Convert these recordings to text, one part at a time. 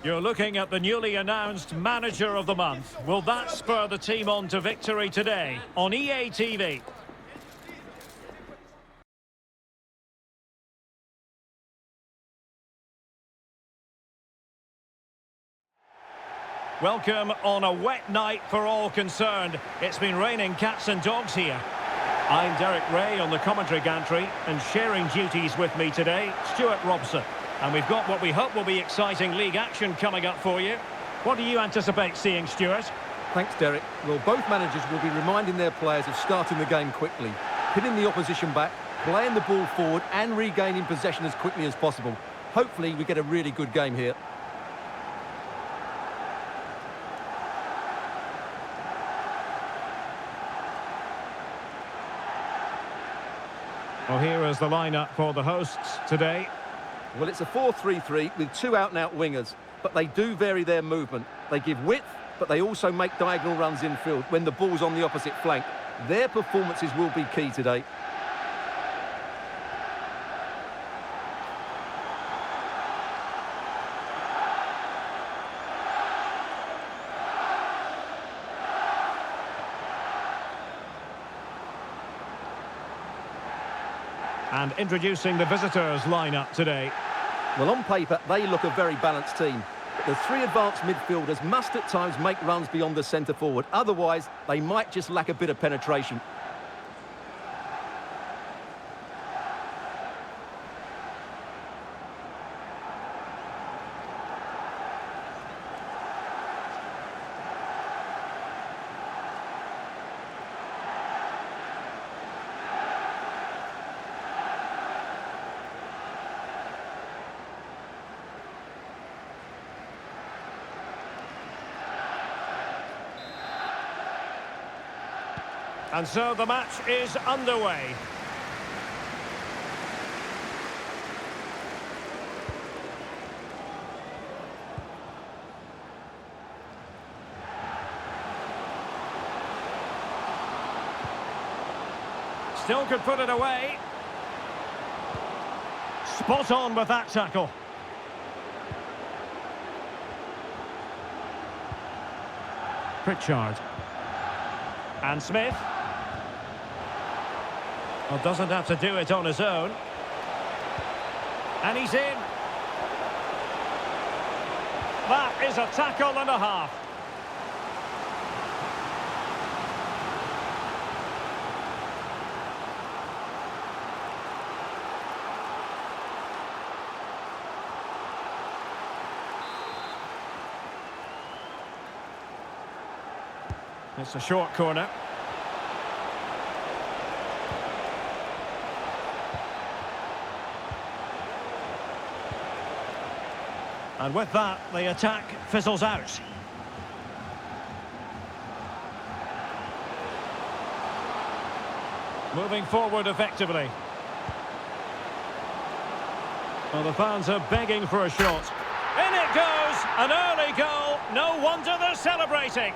You're looking at the newly announced Manager of the Month. Will that spur the team on to victory today on EA TV? Welcome on a wet night for all concerned. It's been raining cats and dogs here. I'm Derek Ray on the commentary gantry, and sharing duties with me today, Stuart Robson. And we've got what we hope will be exciting league action coming up for you. What do you anticipate seeing, Stuart? Thanks, Derek. Well, both managers will be reminding their players of starting the game quickly, hitting the opposition back, playing the ball forward and regaining possession as quickly as possible. Hopefully we get a really good game here. Well, here is the lineup for the hosts today. Well, it's a 4-3-3 with two out-and-out wingers, but they do vary their movement. They give width, but they also make diagonal runs infield when the ball's on the opposite flank. Their performances will be key today. And introducing the visitors' lineup today. Well, on paper, they look a very balanced team. But the three advanced midfielders must at times make runs beyond the centre forward. Otherwise, they might just lack a bit of penetration. And so the match is underway. Still could put it away. Spot on with that tackle. Pritchard. And Smith. Well, doesn't have to do it on his own. And he's in. That is a tackle and a half. It's a short corner. And with that, the attack fizzles out. Moving forward effectively. Well, the fans are begging for a shot. In it goes! An early goal. No wonder they're celebrating.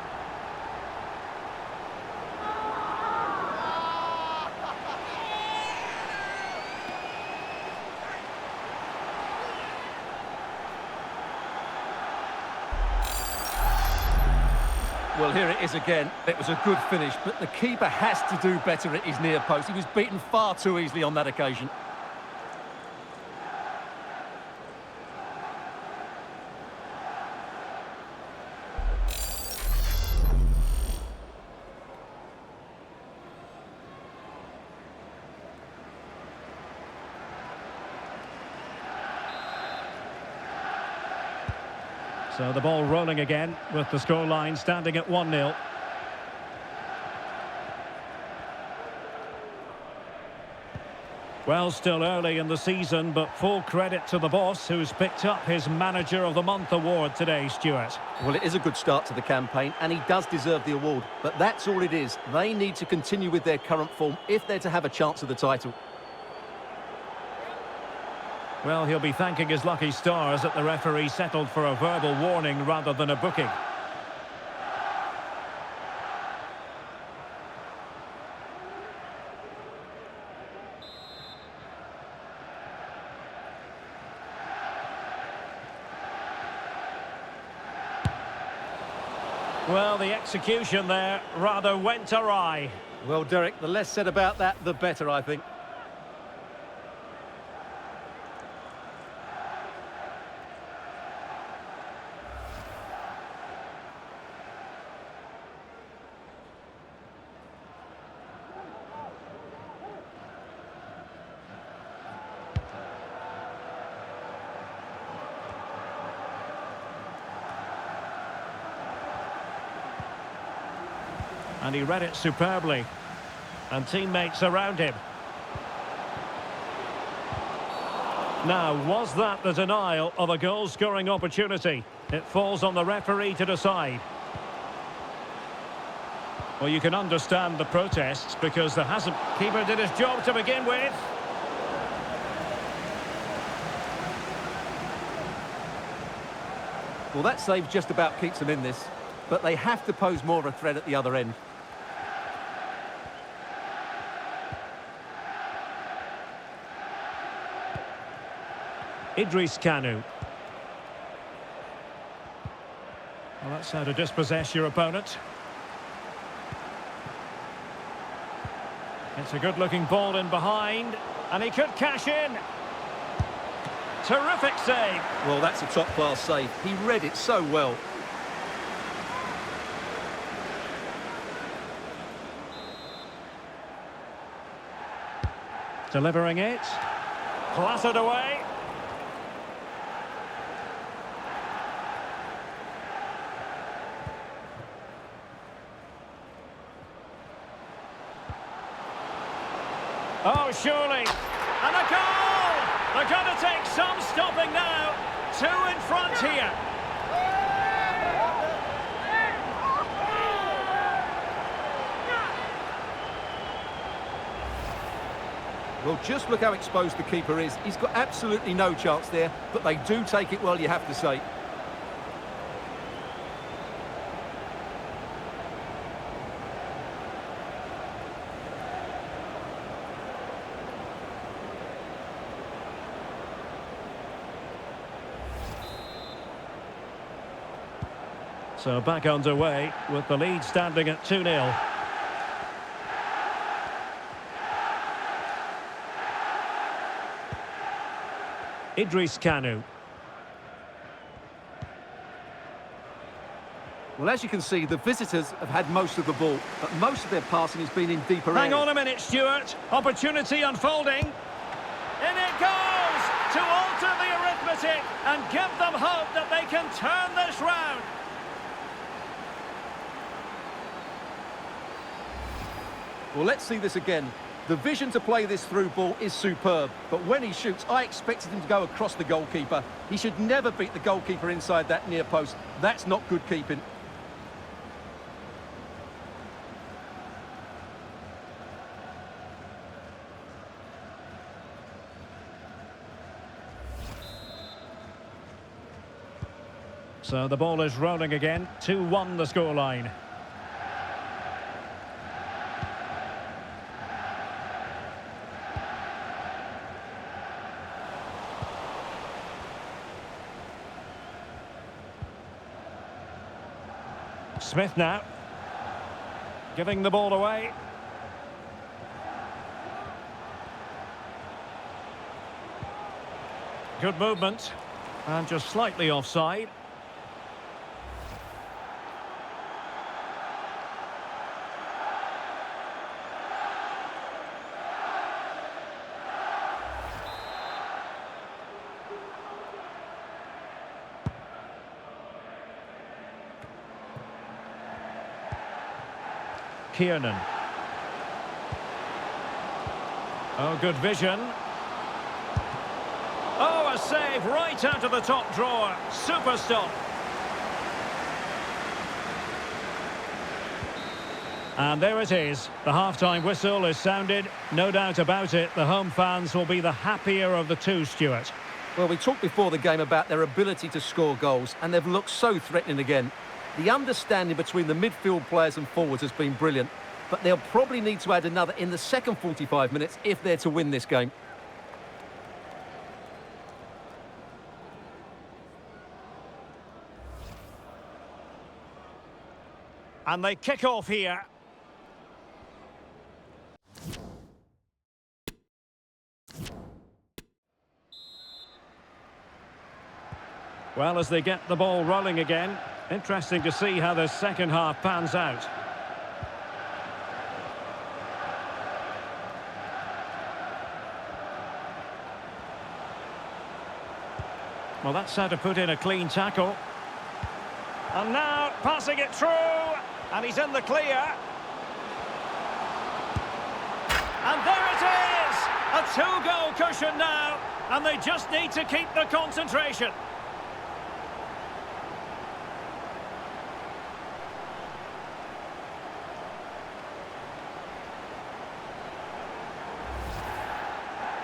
Well, here it is again. It was a good finish, but the keeper has to do better at his near post. He was beaten far too easily on that occasion. So the ball rolling again with the scoreline standing at 1-0. Well, still early in the season, but full credit to the boss who's picked up his Manager of the Month award today, Stuart. Well, it is a good start to the campaign, and he does deserve the award. But that's all it is. They need to continue with their current form if they're to have a chance of the title. Well, he'll be thanking his lucky stars that the referee settled for a verbal warning rather than a booking. Well, the execution there rather went awry. Well, Derek, the less said about that, the better, I think. And he read it superbly. And teammates around him. Now, was that the denial of a goal-scoring opportunity? It falls on the referee to decide. Well, you can understand the protests because there hasn't... Keeper did his job to begin with. Well, that save just about keeps them in this, but they have to pose more of a threat at the other end. Idris Kanu. Well, that's how to dispossess your opponent. It's a good-looking ball in behind, and he could cash in. Terrific save. Well, that's a top-class save. He read it so well. Delivering it. Clattered away. Oh, surely. And a goal! They're going to take some stopping now. 2 in front here. Well, just look how exposed the keeper is. He's got absolutely no chance there, but they do take it well, you have to say. So back underway with the lead standing at 2-0. Idris Kanu. Well, as you can see, the visitors have had most of the ball, but most of their passing has been in deeper areas. Hang on a minute, Stuart. Opportunity unfolding. In it goes to alter the arithmetic and give them hope that they can turn this round. Well, let's see this again. The vision to play this through ball is superb, but when he shoots, I expected him to go across the goalkeeper. He should never beat the goalkeeper inside that near post. That's not good keeping. So the ball is rolling again. 2-1 the scoreline. Smith now. Giving the ball away. Good movement. And just slightly offside. Kiernan. Oh, good vision. Oh, a save right out of the top drawer. Super stop. And there it is. The half-time whistle is sounded. No doubt about it, the home fans will be the happier of the two, Stuart. Well, we talked before the game about their ability to score goals, and they've looked so threatening again. The understanding between the midfield players and forwards has been brilliant, but they'll probably need to add another in the second 45 minutes if they're to win this game. And they kick off here. Well, as they get the ball rolling again, interesting to see how the second half pans out. Well, that's how to put in a clean tackle. And now, passing it through, and he's in the clear. And there it is! A two-goal cushion now, and they just need to keep the concentration.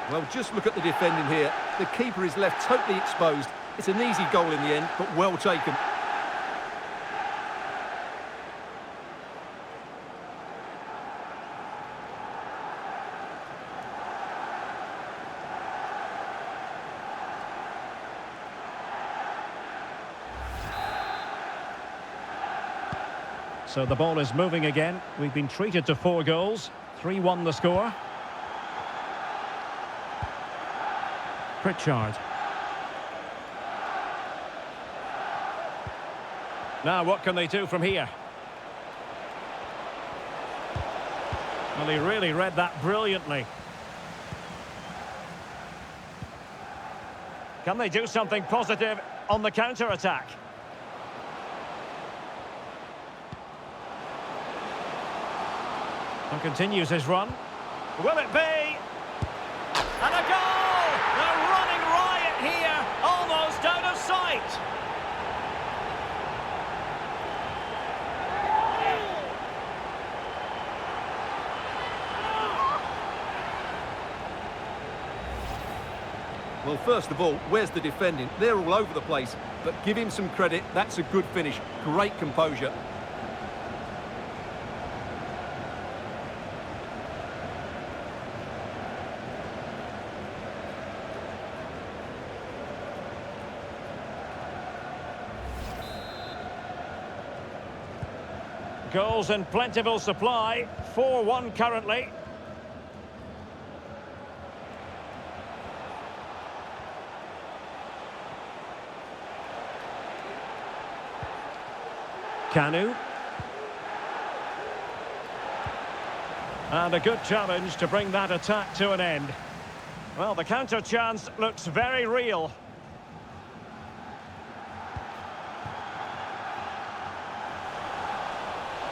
Well, just look at the defending here. The keeper is left totally exposed. It's an easy goal in the end, but well taken. So the ball is moving again. We've been treated to 4 goals. 3-1 the score. Pritchard. Now what can they do from here? Well, he really read that brilliantly. Can they do something positive on the counter-attack? And continues his run. Will it be? And a goal! They're running riot here, almost out of sight. Well, first of all, where's the defending? They're all over the place, but give him some credit. That's a good finish. Great composure. Goals in plentiful supply. 4-1 currently. Kanu. And a good challenge to bring that attack to an end. Well, the counter chance looks very real.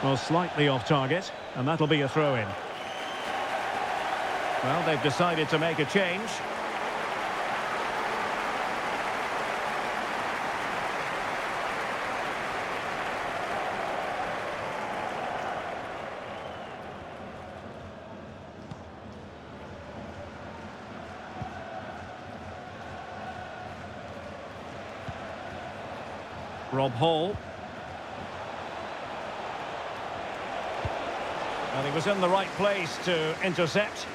Well, slightly off target, and that'll be a throw-in. Well, they've decided to make a change. Rob Hall. And he was in the right place to intercept.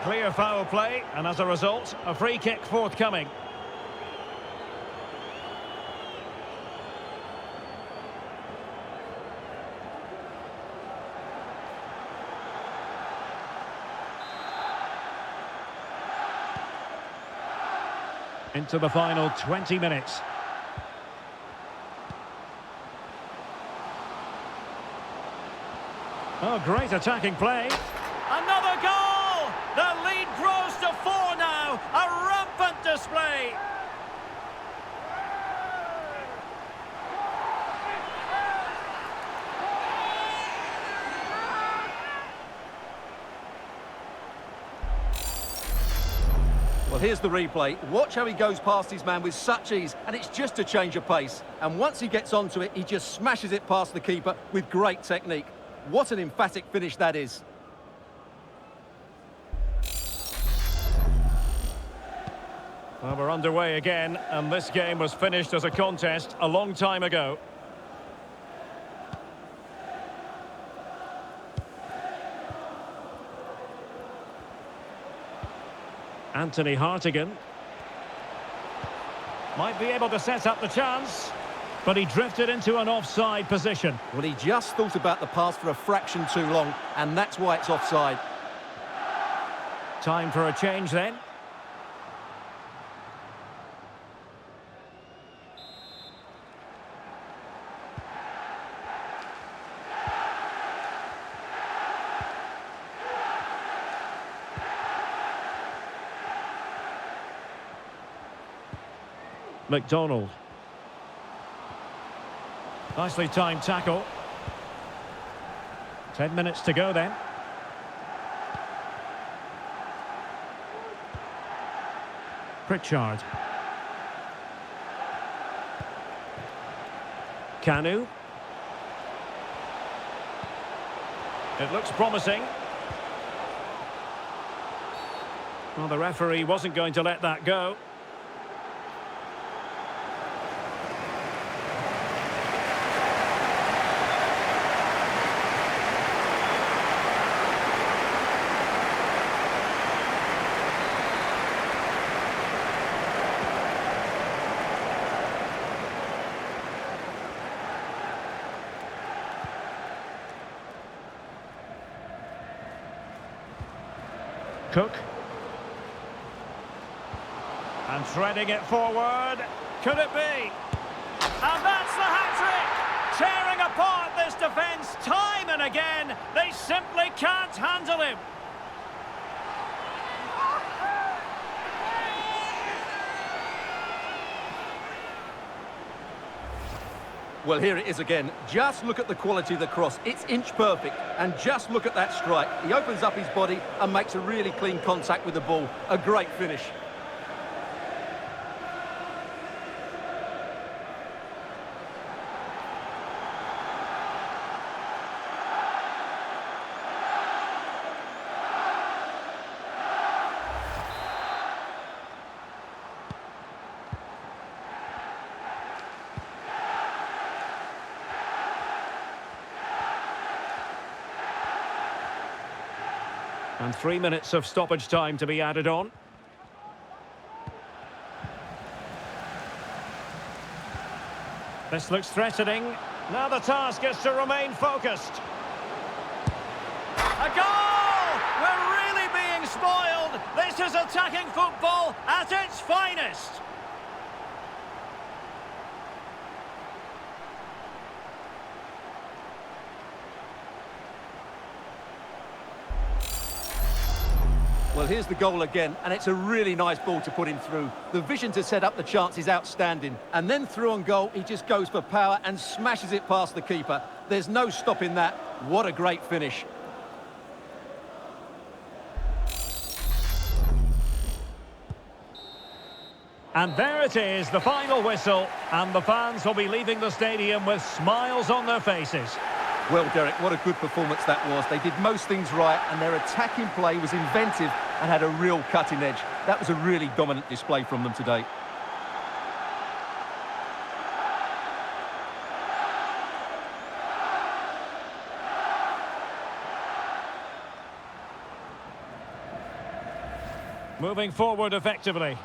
Clear foul play, and as a result, a free kick forthcoming. Into the final 20 minutes. Oh, great attacking play. Another goal! The lead grows to 4 now. A rampant display. Well, here's the replay. Watch how he goes past his man with such ease, and it's just a change of pace. And once he gets onto it, he just smashes it past the keeper with great technique. What an emphatic finish that is. Well, we're underway again, and this game was finished as a contest a long time ago. Anthony Hartigan. Might be able to set up the chance, but he drifted into an offside position. Well, he just thought about the pass for a fraction too long, and that's why it's offside. Time for a change then. McDonald. Nicely timed tackle. 10 minutes to go then. Pritchard. Kanu. It looks promising. Well, the referee wasn't going to let that go. Cook. And threading it forward. Could it be? And that's the hat-trick! Tearing apart this defence time and again. They simply can't handle him. Well, here it is again. Just look at the quality of the cross. It's inch perfect. And just look at that strike. He opens up his body and makes a really clean contact with the ball. A great finish. And 3 minutes of stoppage time to be added on. This looks threatening. Now the task is to remain focused. A goal! We're really being spoiled. This is attacking football at its finest. Well, here's the goal again, and it's a really nice ball to put him through. The vision to set up the chance is outstanding. And then through on goal, he just goes for power and smashes it past the keeper. There's no stopping that. What a great finish. And there it is, the final whistle, and the fans will be leaving the stadium with smiles on their faces. Well, Derek, what a good performance that was. They did most things right, and their attacking play was inventive and had a real cutting edge. That was a really dominant display from them today. Moving forward effectively.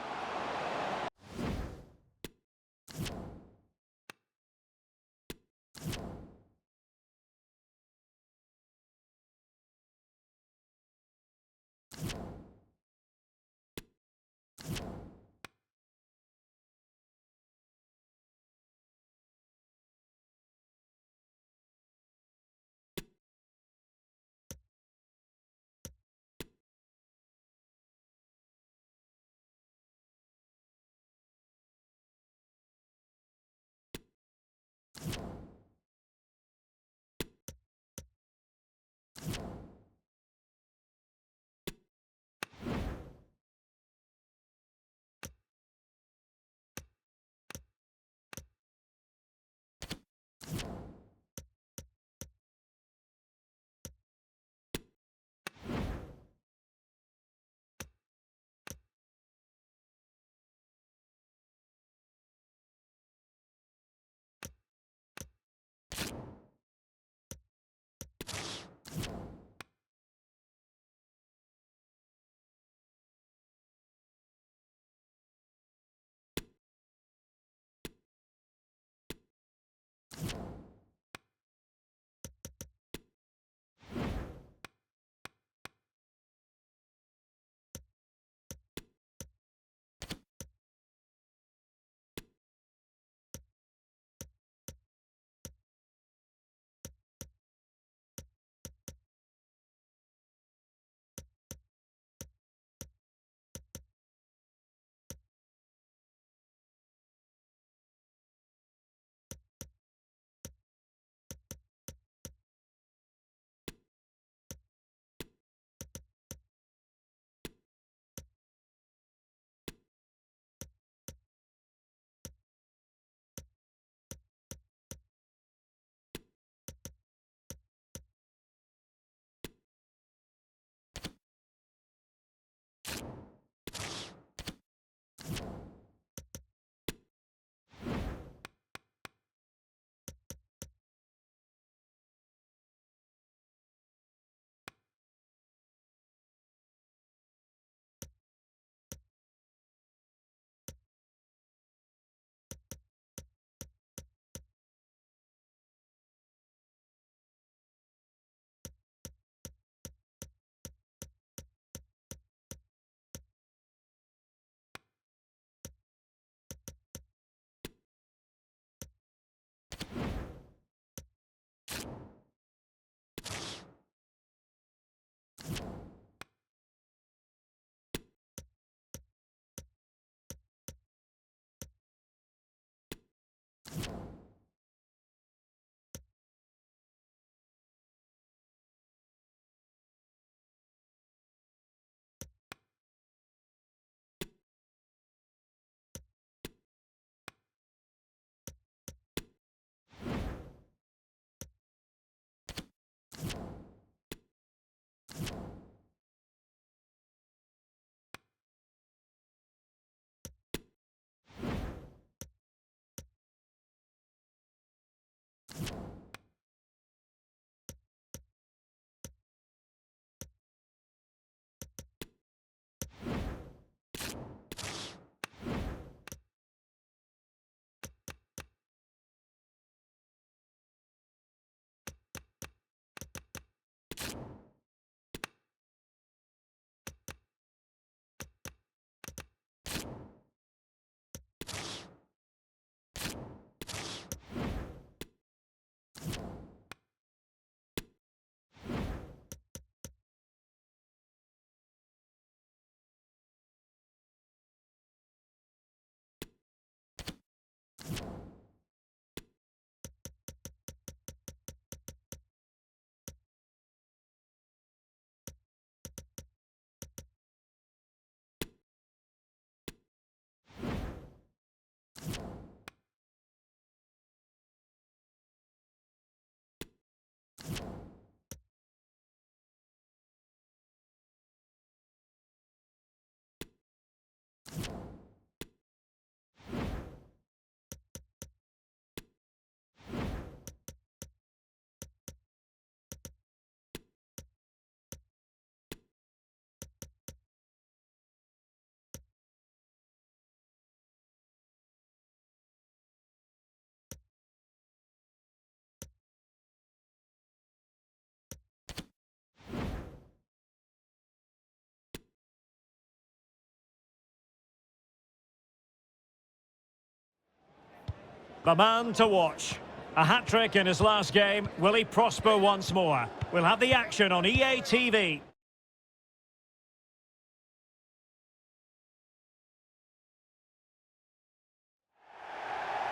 The man to watch. A hat-trick in his last game. Will he prosper once more? We'll have the action on EA TV.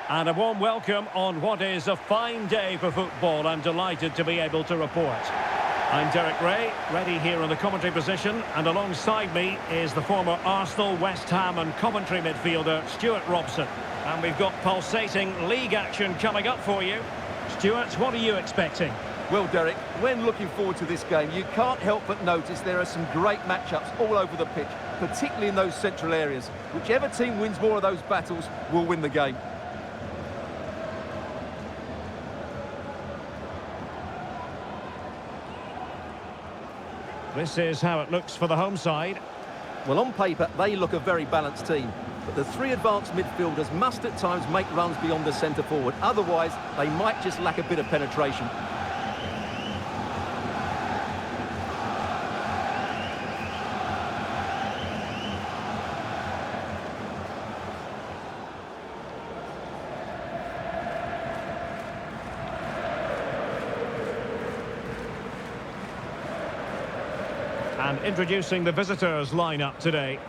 And a warm welcome on what is a fine day for football. I'm delighted to be able to report. I'm Derek Ray, ready here in the commentary position, and alongside me is the former Arsenal, West Ham and Coventry midfielder, Stuart Robson. And we've got pulsating league action coming up for you. Stuart, what are you expecting? Well, Derek, when looking forward to this game, you can't help but notice there are some great matchups all over the pitch, particularly in those central areas. Whichever team wins more of those battles will win the game. This is how it looks for the home side. Well, on paper, they look a very balanced team. But the three advanced midfielders must at times make runs beyond the centre forward. Otherwise, they might just lack a bit of penetration. And introducing the visitors' lineup today.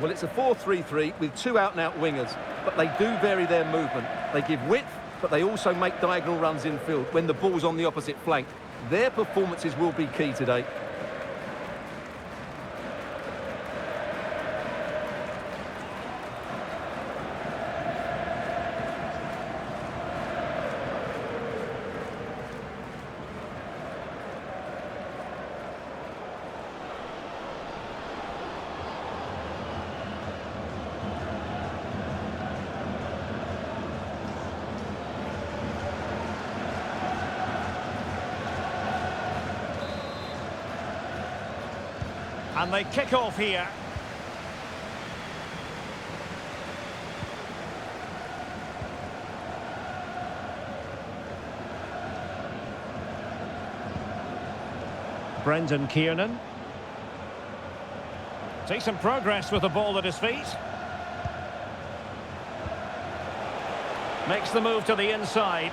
Well, it's a 4-3-3 with two out-and-out wingers, but they do vary their movement. They give width, but they also make diagonal runs infield when the ball's on the opposite flank. Their performances will be key today. And they kick off here. Brendan Kiernan. Decent progress with the ball at his feet. Makes the move to the inside.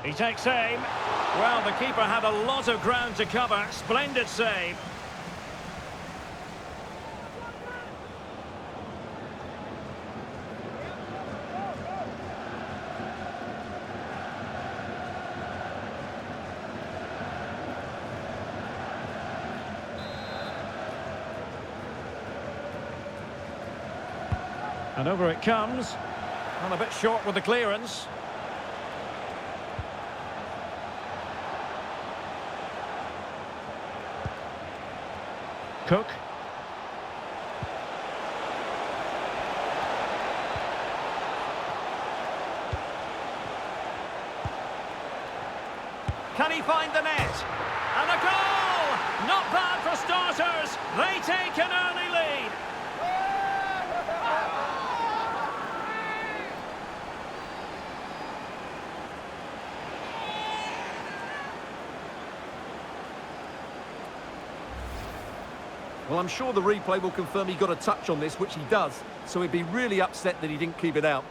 He takes aim. Well, the keeper had a lot of ground to cover. Splendid save. And over it comes. And a bit short with the clearance. Cook. Can he find the net? And a goal! Not bad for starters. They take an early lead. Well, I'm sure the replay will confirm he got a touch on this, which he does, so he'd be really upset that he didn't keep it out.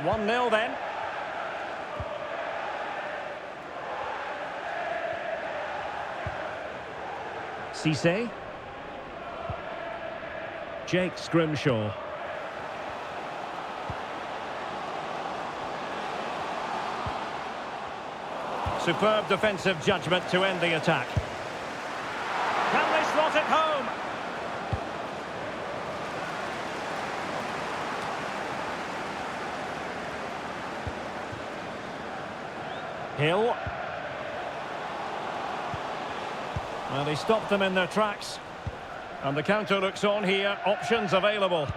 One 0 then. Cisse. Jake Scrimshaw. Superb defensive judgment to end the attack. Can they slot it home? Hill. Well, he stopped them in their tracks. And the counter looks on here, options available.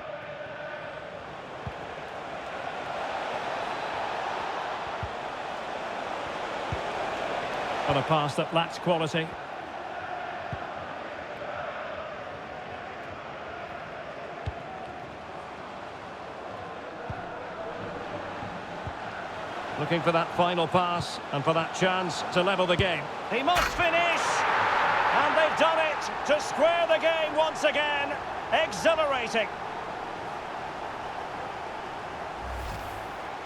On a pass that lacks quality. Looking for that final pass and for that chance to level the game. He must finish! And they've done it to square the game once again. Exhilarating.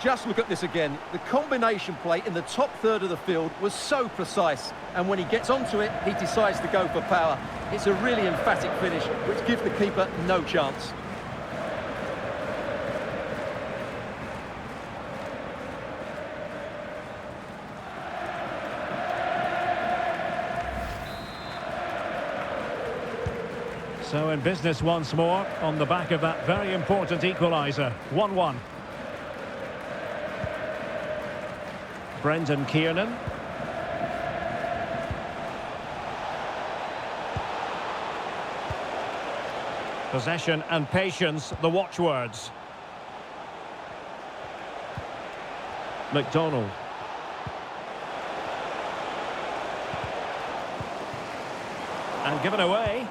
Just look at this again. The combination play in the top third of the field was so precise. And when he gets onto it, he decides to go for power. It's a really emphatic finish, which gives the keeper no chance. So in business once more, on the back of that very important equaliser. 1-1. Brendan Kiernan. Possession and patience, the watchwords. McDonald. And given away.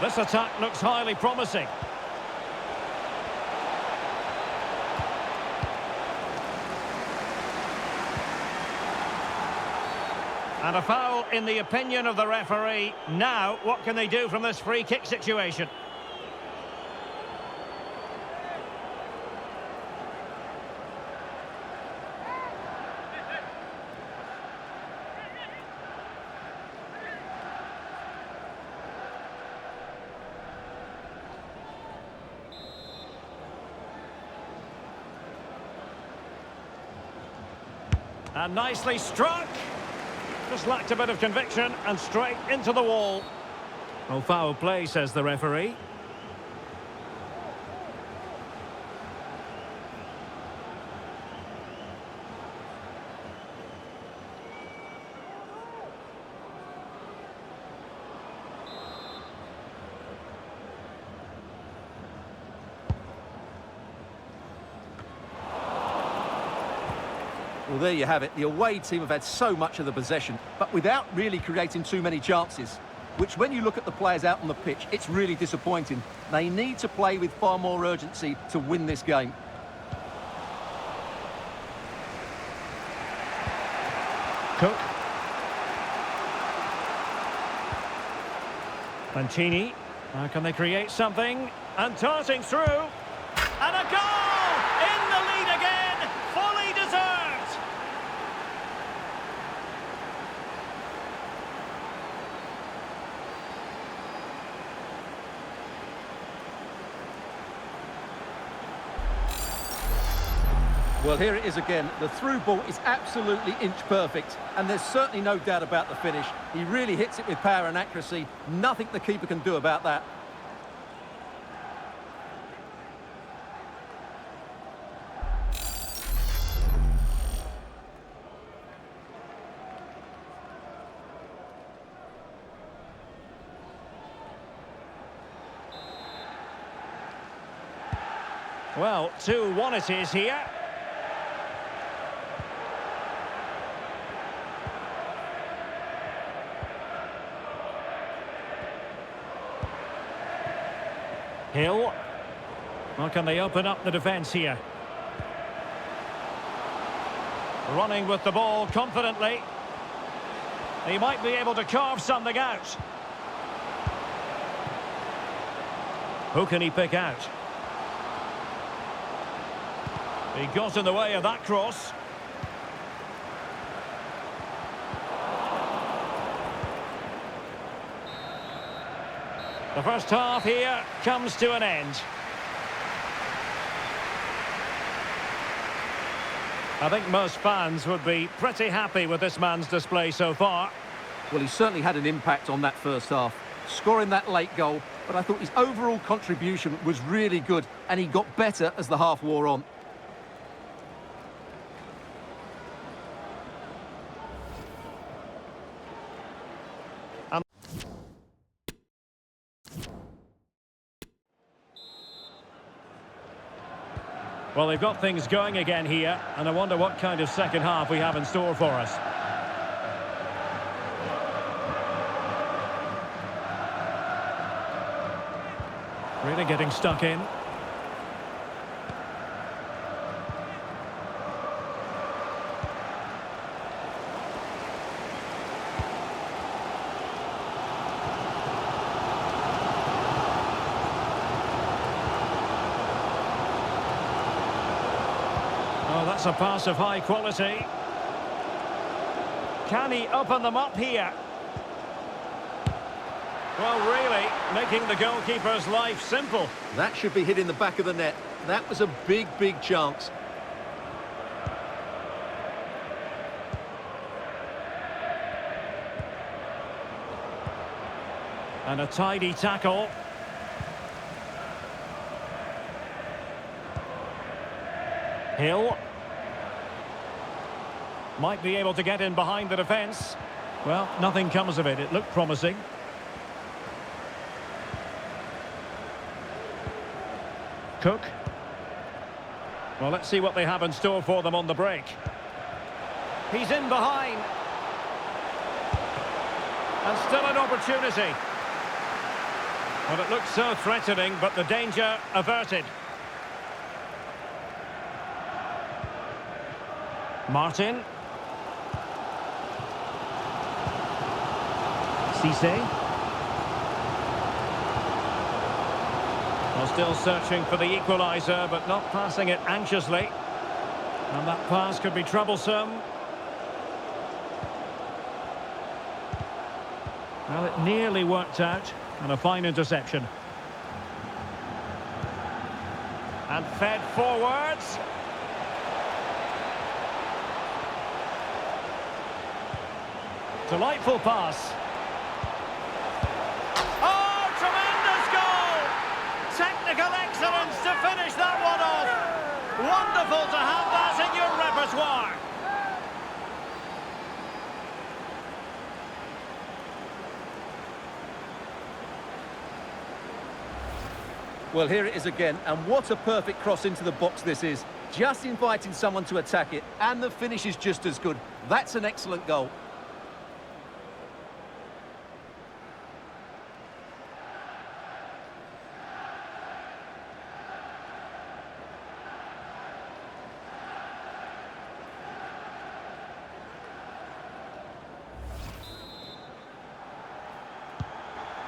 This attack looks highly promising. And a foul in the opinion of the referee. Now, what can they do from this free kick situation? And nicely struck. Just lacked a bit of conviction and straight into the wall. Oh, foul play, says the referee. Well, there you have it. The away team have had so much of the possession, but without really creating too many chances, which when you look at the players out on the pitch, it's really disappointing. They need to play with far more urgency to win this game. Cook. Mancini. Now can they create something? And darting through. And a goal! In the lead again! Fully deserved! Well, here it is again. The through ball is absolutely inch perfect, and there's certainly no doubt about the finish. He really hits it with power and accuracy. Nothing the keeper can do about that. Well, 2-1 it is here. Hill. How can they open up the defence here? Running with the ball confidently. He might be able to carve something out. Who can he pick out? He got in the way of that cross. The first half here comes to an end. I think most fans would be pretty happy with this man's display so far. Well, he certainly had an impact on that first half, scoring that late goal, but I thought his overall contribution was really good, and he got better as the half wore on. Well, they've got things going again here, and I wonder what kind of second half we have in store for us. Really getting stuck in. Oh, that's a pass of high quality. Can he open them up here? Well, really, making the goalkeeper's life simple. That should be hitting the back of the net. That was a big, big chance. And a tidy tackle. Hill. Might be able to get in behind the defence. Well, nothing comes of it. It looked promising. Cook. Well, let's see what they have in store for them on the break. He's in behind. And still an opportunity. Well, it looked so threatening, but the danger averted. Martin. Cisse. Well, still searching for the equaliser, but not passing it anxiously. And that pass could be troublesome. Well, it nearly worked out. And a fine interception. And fed forwards. Delightful pass. Oh, tremendous goal! Technical excellence to finish that one off. Wonderful to have that in your repertoire. Well, here it is again, and what a perfect cross into the box this is. Just inviting someone to attack it, and the finish is just as good. That's an excellent goal.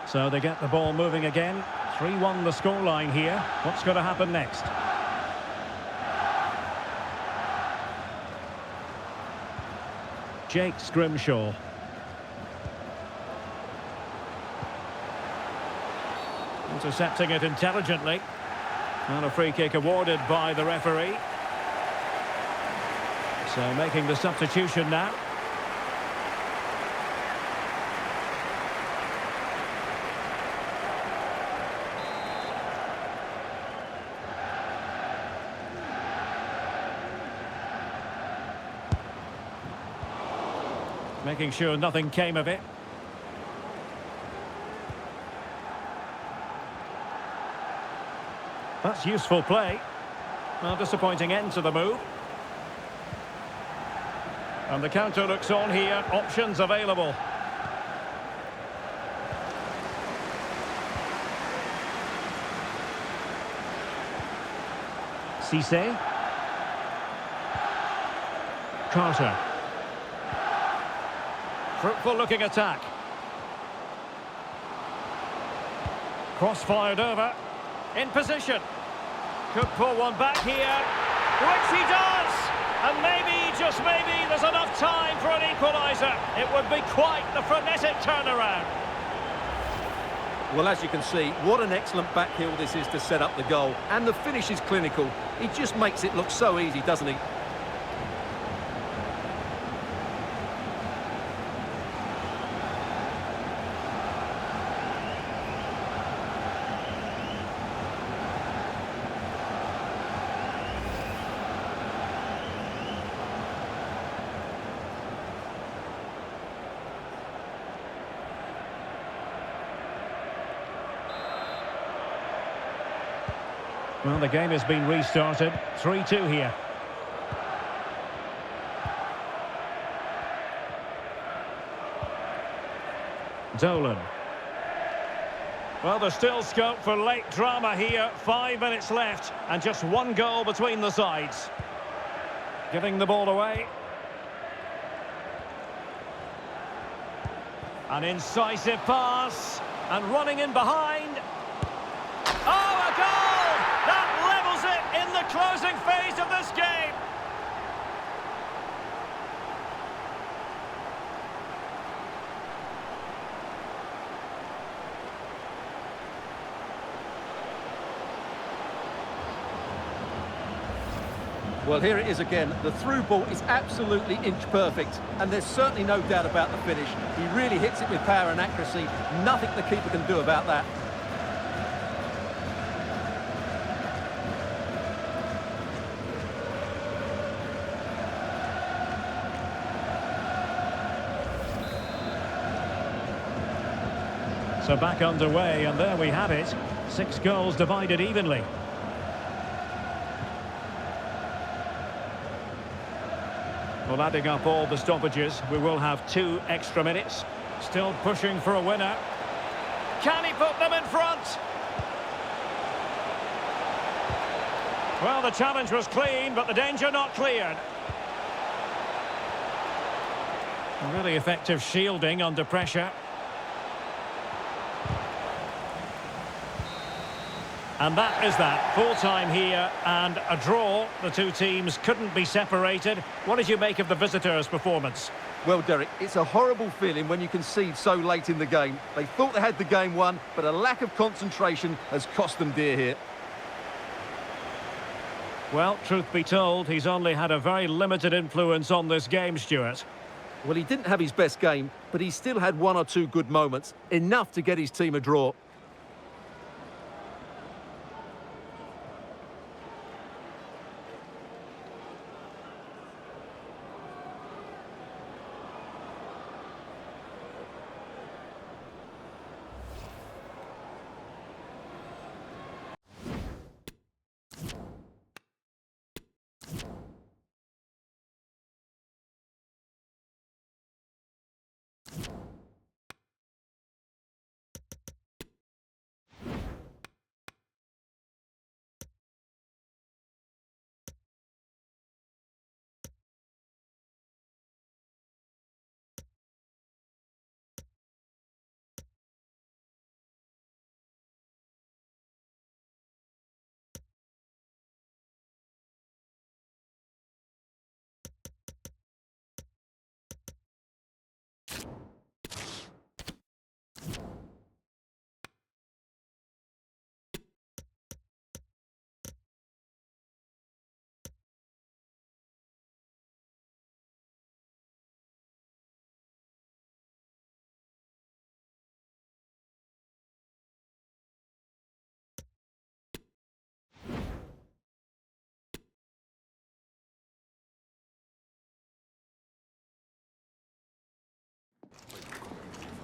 So they get the ball moving again. 3-1 the scoreline here. What's going to happen next? Jake Scrimshaw. Intercepting it intelligently. And a free kick awarded by the referee. So making the substitution now. Making sure nothing came of it. That's useful play. Well, disappointing end to the move. And the counter looks on here. Options available. Cisse. Carter. Fruitful looking attack. Cross fired over. In position. Could pull one back here. Which he does! And maybe, just maybe, there's enough time for an equaliser. It would be quite the frenetic turnaround. Well, as you can see, what an excellent backheel this is to set up the goal. And the finish is clinical. He just makes it look so easy, doesn't he? Well, the game has been restarted. 3-2 here. Dolan. Well, there's still scope for late drama here. 5 minutes left and just one goal between the sides. Giving the ball away. An incisive pass and running in behind. Oh, a goal! That levels it in the closing phase of this game. Well, here it is again. The through ball is absolutely inch perfect, and there's certainly no doubt about the finish. He really hits it with power and accuracy. Nothing the keeper can do about that. So back underway, and there we have it. 6 goals divided evenly. Well, adding up all the stoppages, we will have 2 extra minutes. Still pushing for a winner. Can he put them in front? Well, the challenge was clean, but the danger not cleared. Really effective shielding under pressure. And that is that. Full time here and a draw. The two teams couldn't be separated. What did you make of the visitors' performance? Well, Derek, it's a horrible feeling when you concede so late in the game. They thought they had the game won, but a lack of concentration has cost them dear here. Well, truth be told, he's only had a very limited influence on this game, Stuart. Well, he didn't have his best game, but he still had 1 or 2 good moments. Enough to get his team a draw.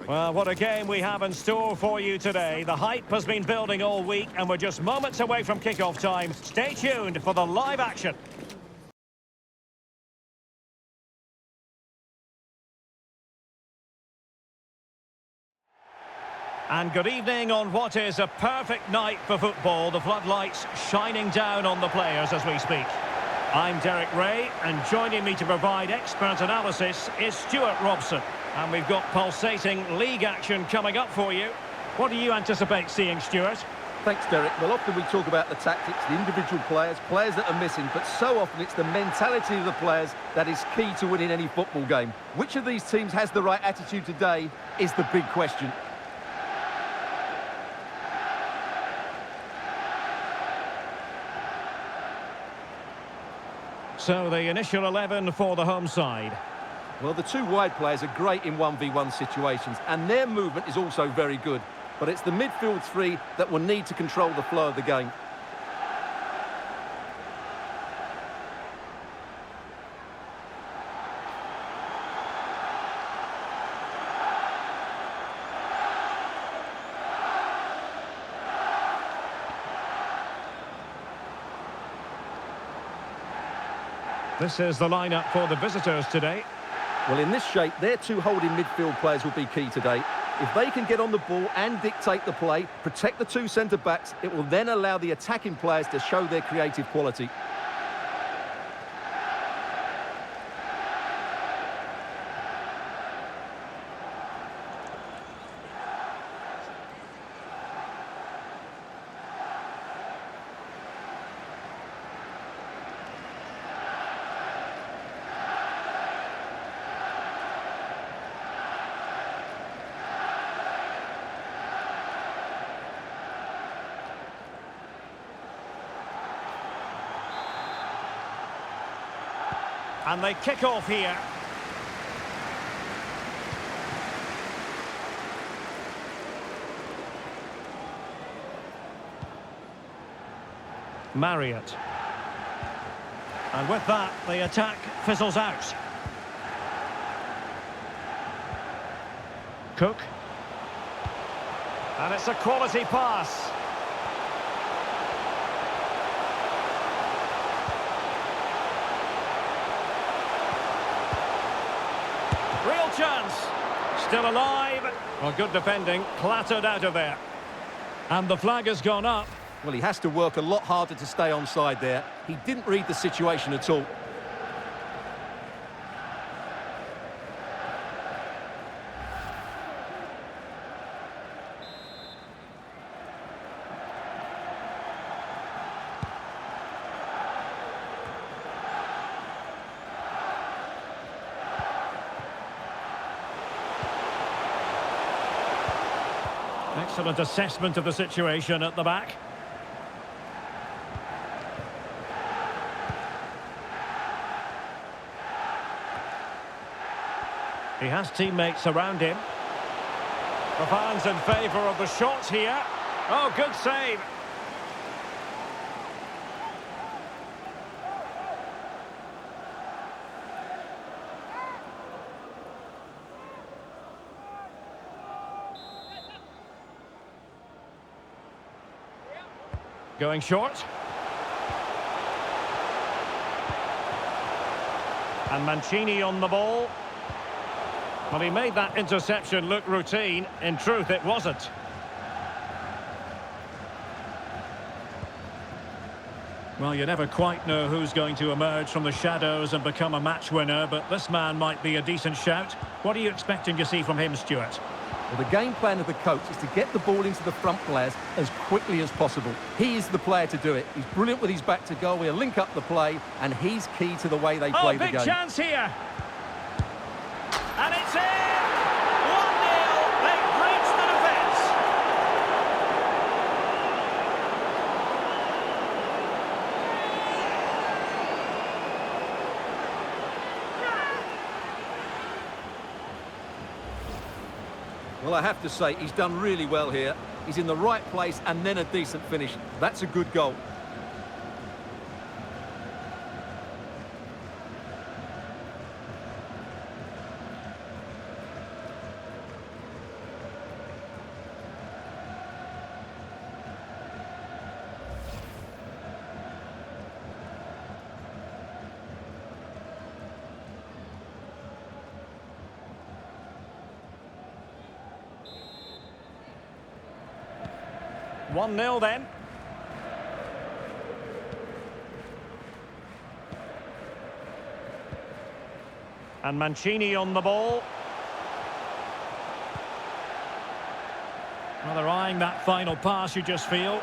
Well, what a game we have in store for you today. The hype has been building all week and we're just moments away from kickoff time. Stay tuned for the live action. And good evening on what is a perfect night for football. The floodlights shining down on the players as we speak. I'm Derek Ray, and joining me to provide expert analysis is Stuart Robson. And we've got pulsating league action coming up for you. What do you anticipate seeing, Stuart? Thanks, Derek. Well, often we talk about the tactics, the individual players that are missing, but so often it's the mentality of the players that is key to winning any football game. Which of these teams has the right attitude today is the big question. So the initial 11 for the home side. Well, the 2 wide players are great in 1v1 situations, and their movement is also very good. But it's the midfield 3 that will need to control the flow of the game. This is the lineup for the visitors today. Well, in this shape, their two holding midfield players will be key today. If they can get on the ball and dictate the play, protect the two centre-backs, it will then allow the attacking players to show their creative quality. And they kick off here. Marriott. And with that, the attack fizzles out. Cook. And it's a quality pass. Real chance. Still alive. Well, good defending. Clattered out of there. And the flag has gone up. Well, he has to work a lot harder to stay onside there. He didn't read the situation at all. Excellent assessment of the situation at the back. He has teammates around him. The fans in favour of the shots here. Oh, good save. Going short. And Mancini on the ball. Well, he made that interception look routine. In truth, it wasn't. Well, you never quite know who's going to emerge from the shadows and become a match winner, but this man might be a decent shout. What are you expecting to see from him, Stuart? Well, the game plan of the coach is to get the ball into the front players as quickly as possible. He is the player to do it. He's brilliant with his back to goal. He'll link up the play, and he's key to the way they play the game. Oh, big chance here. And it's in! 1-0. They've breached the defence. Well, I have to say, he's done really well here. He's in the right place and then a decent finish. That's a good goal. One 1-0 then. And Mancini on the ball. Well, they're eyeing that final pass, you just feel.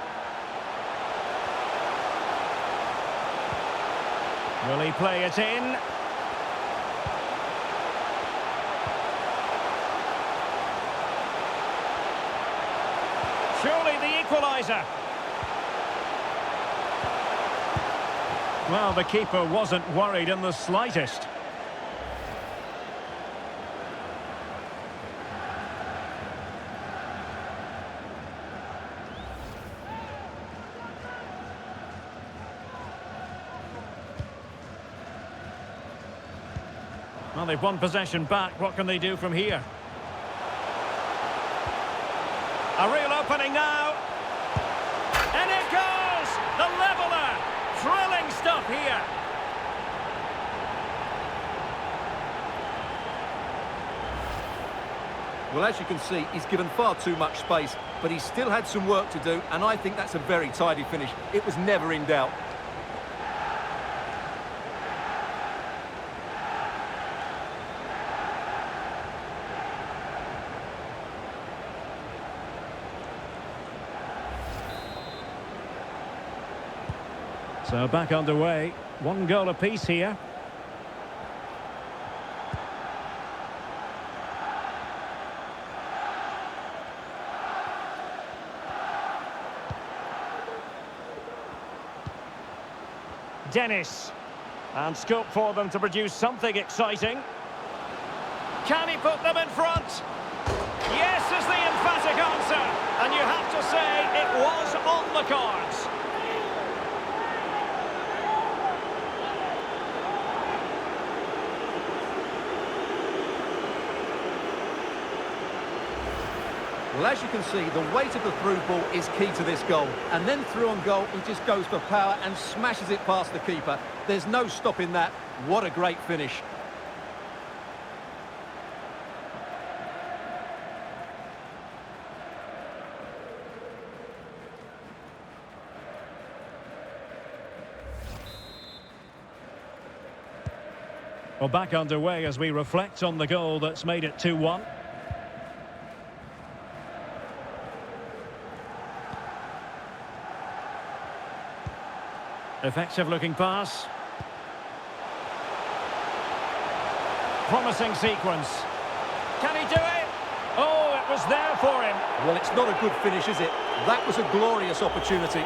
Will he play it in? Surely the equaliser. Well, the keeper wasn't worried in the slightest. Well, they've won possession back. What can they do from here? A real opening now. And it goes! The leveller! Thrilling stuff here. Well, as you can see, he's given far too much space, but he still had some work to do, and I think that's a very tidy finish. It was never in doubt. So back underway. One goal apiece here. Dennis. And scope for them to produce something exciting. Can he put them in front? Yes is the emphatic answer. And you have to say it was on the cards. Well, as you can see, the weight of the through ball is key to this goal. And then through on goal, he just goes for power and smashes it past the keeper. There's no stopping that. What a great finish. Well, back underway as we reflect on the goal that's made it 2-1. Effective looking pass. Promising sequence. Can he do it? Oh, it was there for him. Well, it's not a good finish, is it? That was a glorious opportunity.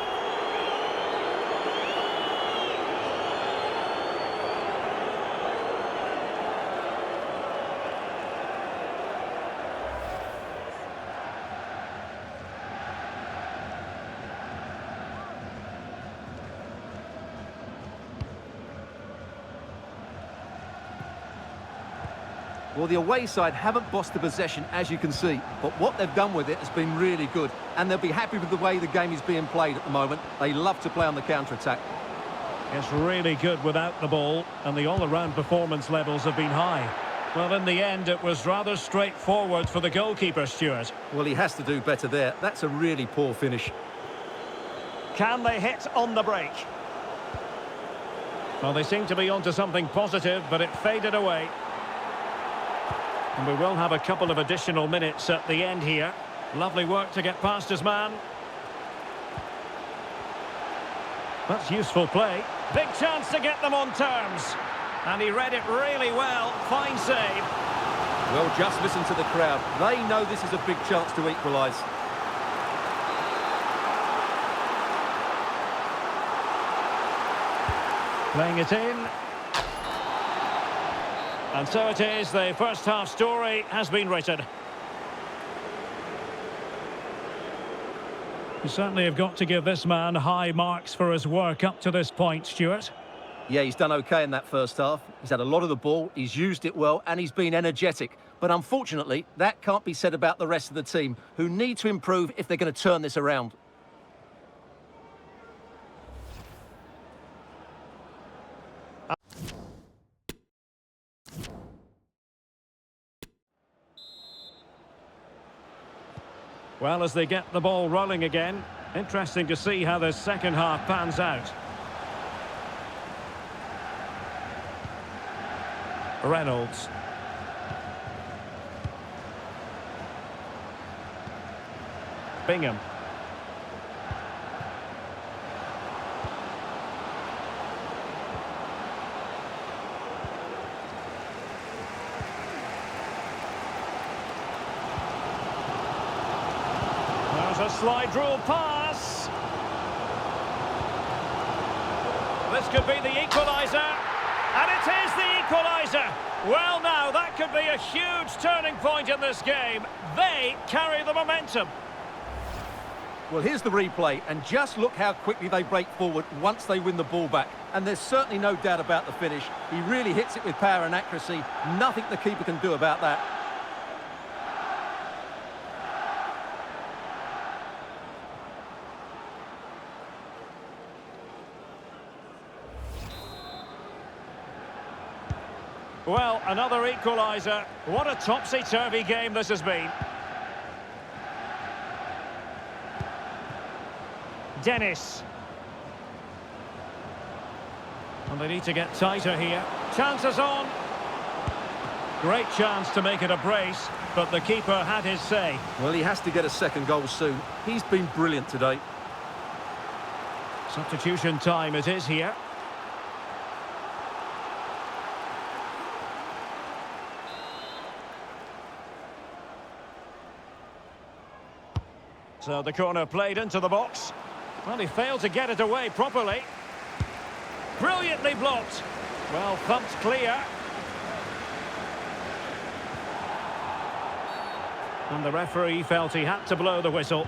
Well, the away side haven't bossed the possession, as you can see, but what they've done with it has been really good, and they'll be happy with the way the game is being played at the moment. They love to play on the counter-attack. It's really good without the ball, and the all-around performance levels have been high. Well, in the end, it was rather straightforward for the goalkeeper, Stuart. Well, he has to do better there. That's a really poor finish. Can they hit on the break? Well, they seem to be onto something positive, but it faded away. And we will have a couple of additional minutes at the end here. Lovely work to get past his man. That's useful play. Big chance to get them on terms. And he read it really well. Fine save. Well, just listen to the crowd. They know this is a big chance to equalise. Playing it in. And so it is, the first half story has been written. You certainly have got to give this man high marks for his work up to this point, Stuart. Yeah, he's done okay in that first half. He's had a lot of the ball, he's used it well, and he's been energetic. But unfortunately, that can't be said about the rest of the team, who need to improve if they're going to turn this around. Well, as they get the ball rolling again, interesting to see how the second half pans out. Reynolds. Bingham. A slide rule pass. This could be the equaliser. And it is the equaliser. Well, now, that could be a huge turning point in this game. They carry the momentum. Well, here's the replay, and just look how quickly they break forward once they win the ball back. And there's certainly no doubt about the finish. He really hits it with power and accuracy. Nothing the keeper can do about that. Well, another equaliser. What a topsy-turvy game this has been. Dennis. And they need to get tighter here. Chances on. Great chance to make it a brace, but the keeper had his say. Well, he has to get a second goal soon. He's been brilliant today. Substitution time it is here. So the corner played into the box. Well, he failed to get it away properly. Brilliantly blocked. Well, thumped clear. And the referee felt he had to blow the whistle.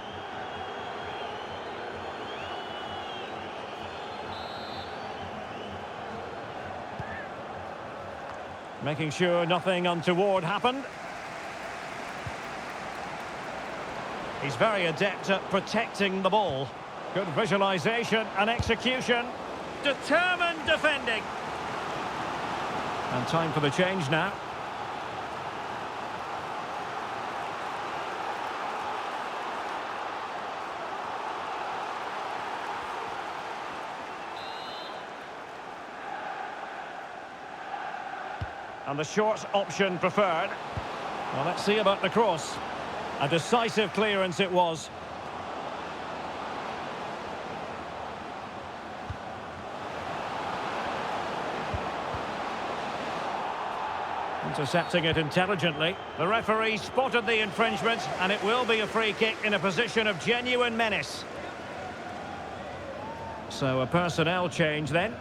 Making sure nothing untoward happened. He's very adept at protecting the ball. Good visualisation and execution. Determined defending. And time for the change now. And the short option preferred. Well, let's see about the cross. A decisive clearance it was. Intercepting it intelligently. The referee spotted the infringement, and it will be a free kick in a position of genuine menace. So a personnel change then.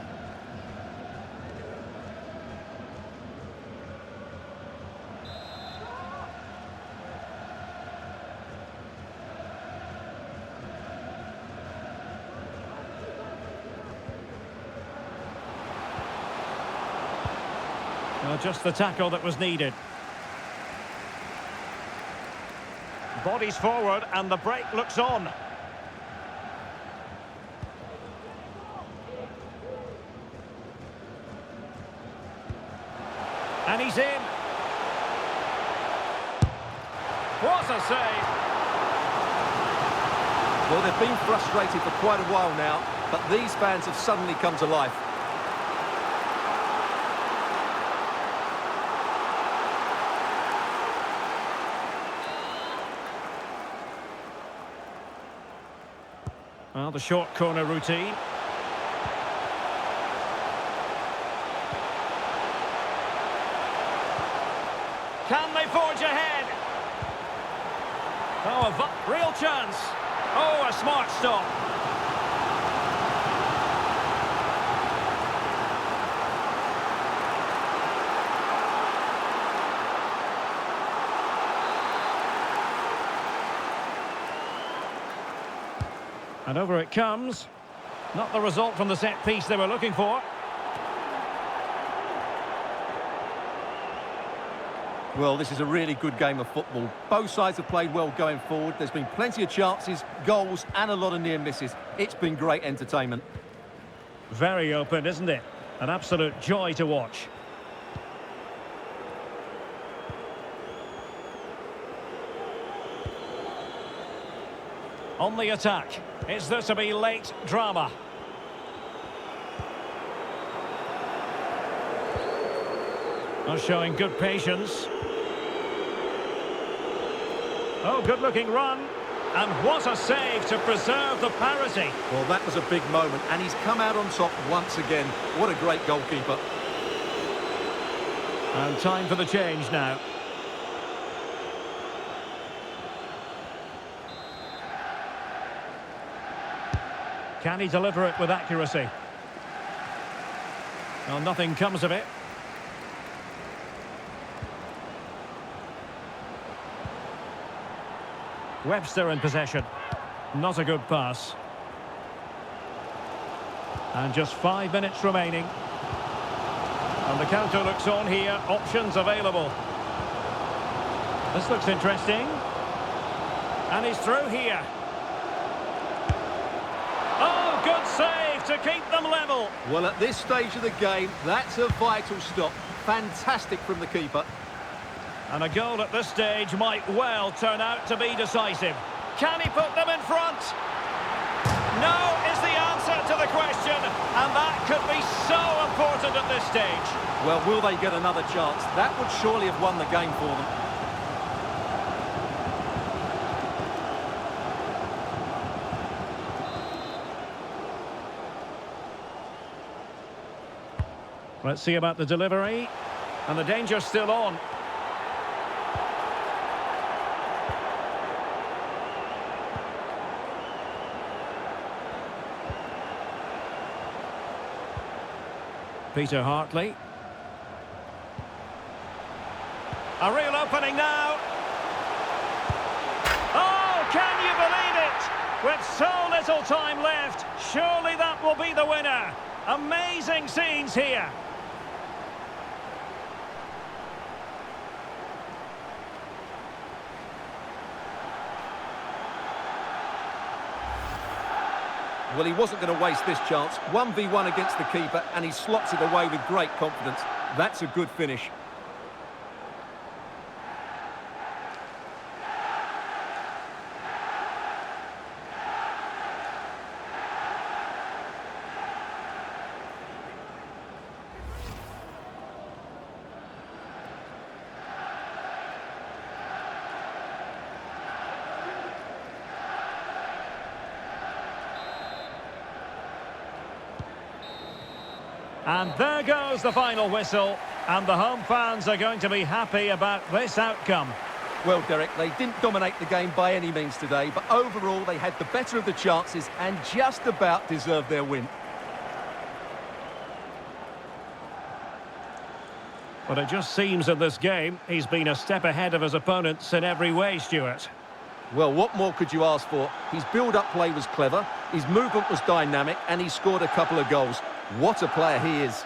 Well, just the tackle that was needed. Bodies forward and the break looks on. And he's in. What a save! Well, they've been frustrated for quite a while now, but these fans have suddenly come to life. Well, the short corner routine. Can they forge ahead? Oh, a real chance. Oh, a smart stop. And over it comes. Not the result from the set piece they were looking for. Well, this is a really good game of football. Both sides have played well going forward. There's been plenty of chances, goals, and a lot of near misses. It's been great entertainment. Very open, isn't it? An absolute joy to watch. On the attack. Is there to be late drama? Not showing good patience. Oh, good-looking run. And what a save to preserve the parity. Well, that was a big moment, and he's come out on top once again. What a great goalkeeper. And time for the change now. Can he deliver it with accuracy? Well, nothing comes of it. Webster in possession. Not a good pass. And just 5 minutes remaining. And the counter looks on here. Options available. This looks interesting. And he's through here. Oh, good save to keep them level. Well, at this stage of the game, that's a vital stop. Fantastic from the keeper. And a goal at this stage might well turn out to be decisive. Can he put them in front? No is the answer to the question, and that could be so important at this stage. Well, will they get another chance? That would surely have won the game for them. Let's see about the delivery. And the danger's still on. Peter Hartley. A real opening now. Oh, can you believe it? With so little time left, surely that will be the winner. Amazing scenes here. Well, he wasn't going to waste this chance. 1v1 against the keeper, and he slots it away with great confidence. That's a good finish. And there goes the final whistle, and the home fans are going to be happy about this outcome. Well, Derek, they didn't dominate the game by any means today, but overall they had the better of the chances and just about deserved their win. But it just seems in this game he's been a step ahead of his opponents in every way, Stuart. Well, what more could you ask for? His build-up play was clever, his movement was dynamic, and he scored a couple of goals. What a player he is.